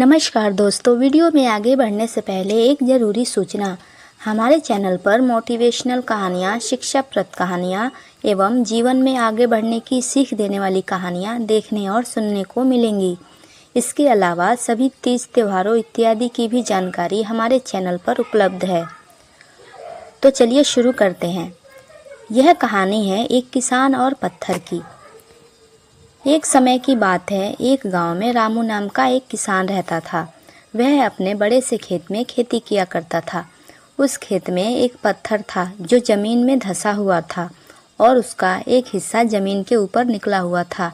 नमस्कार दोस्तों, वीडियो में आगे बढ़ने से पहले एक ज़रूरी सूचना। हमारे चैनल पर मोटिवेशनल कहानियाँ, शिक्षाप्रद कहानियाँ एवं जीवन में आगे बढ़ने की सीख देने वाली कहानियाँ देखने और सुनने को मिलेंगी। इसके अलावा सभी तीज त्योहारों इत्यादि की भी जानकारी हमारे चैनल पर उपलब्ध है। तो चलिए शुरू करते हैं। यह कहानी है एक किसान और पत्थर की। एक समय की बात है, एक गांव में रामू नाम का एक किसान रहता था। वह अपने बड़े से खेत में खेती किया करता था। उस खेत में एक पत्थर था जो जमीन में धंसा हुआ था और उसका एक हिस्सा जमीन के ऊपर निकला हुआ था,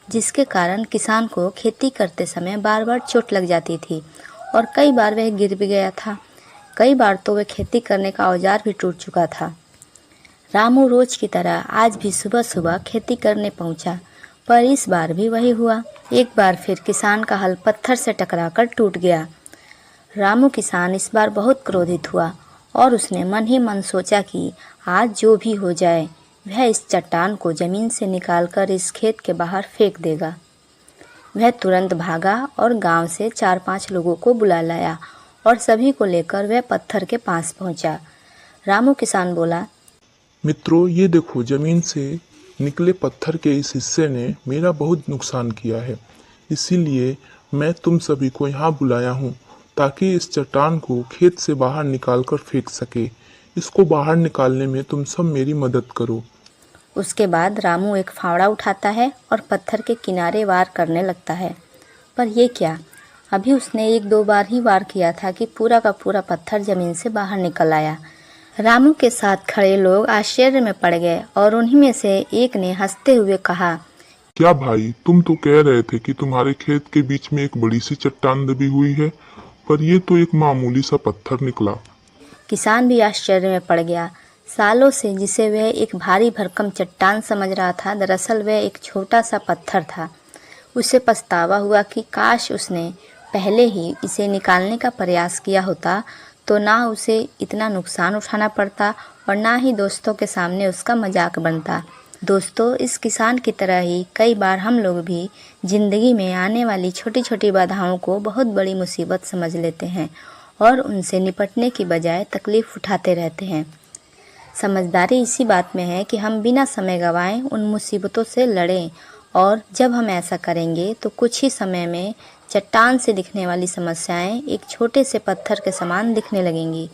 जिसके कारण किसान को खेती करते समय बार बार चोट लग जाती थी और कई बार वह गिर भी गया था। कई बार तो वह खेती करने का औजार भी टूट चुका था। रामू रोज की तरह आज भी सुबह सुबह खेती करने पहुंचा, पर इस बार भी वही हुआ। एक बार फिर किसान का हल पत्थर से टकराकर टूट गया। रामू किसान इस बार बहुत क्रोधित हुआ और उसने मन ही मन सोचा कि आज जो भी हो जाए वह इस चट्टान को जमीन से निकालकर इस खेत के बाहर फेंक देगा। वह तुरंत भागा और गांव से 4-5 लोगों को बुला लाया और सभी को लेकर वह पत्थर के पास पहुंचा। रामू किसान बोला, मित्रों, ये देखो, जमीन से निकले पत्थर के इस हिस्से ने मेरा बहुत नुकसान किया है। इसीलिए मैं तुम सभी को यहाँ बुलाया हूँ ताकि इस चट्टान को खेत से बाहर निकाल कर फेंक सके। इसको बाहर निकालने में तुम सब मेरी मदद करो। उसके बाद रामू एक फावड़ा उठाता है और पत्थर के किनारे वार करने लगता है। पर यह क्या, अभी उसने 1-2 बार ही वार किया था कि पूरा का पूरा पत्थर जमीन से बाहर निकल आया। रामू के साथ खड़े लोग आश्चर्य में पड़ गए और उन्हीं में से एक ने हंसते हुए कहा, क्या भाई, तुम तो कह रहे थे कि तुम्हारे खेत के बीच में एक बड़ी सी चट्टान दबी हुई है, पर ये तो एक मामूली सा पत्थर निकला। किसान भी आश्चर्य में पड़ गया। सालों से जिसे वह एक भारी भरकम चट्टान समझ रहा था, दरअसल वह एक छोटा सा पत्थर था। उसे पछतावा हुआ कि काश उसने पहले ही इसे निकालने का प्रयास किया होता, तो ना उसे इतना नुकसान उठाना पड़ता और ना ही दोस्तों के सामने उसका मजाक बनता। दोस्तों, इस किसान की तरह ही कई बार हम लोग भी ज़िंदगी में आने वाली छोटी छोटी बाधाओं को बहुत बड़ी मुसीबत समझ लेते हैं और उनसे निपटने की बजाय तकलीफ़ उठाते रहते हैं। समझदारी इसी बात में है कि हम बिना समय गंवाए उन मुसीबतों से लड़ें, और जब हम ऐसा करेंगे तो कुछ ही समय में चट्टान से दिखने वाली समस्याएं एक छोटे से पत्थर के समान दिखने लगेंगी।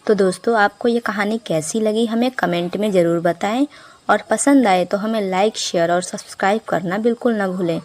तो दोस्तों, आपको ये कहानी कैसी लगी हमें कमेंट में ज़रूर बताएं और पसंद आए तो हमें लाइक, शेयर और सब्सक्राइब करना बिल्कुल ना भूलें।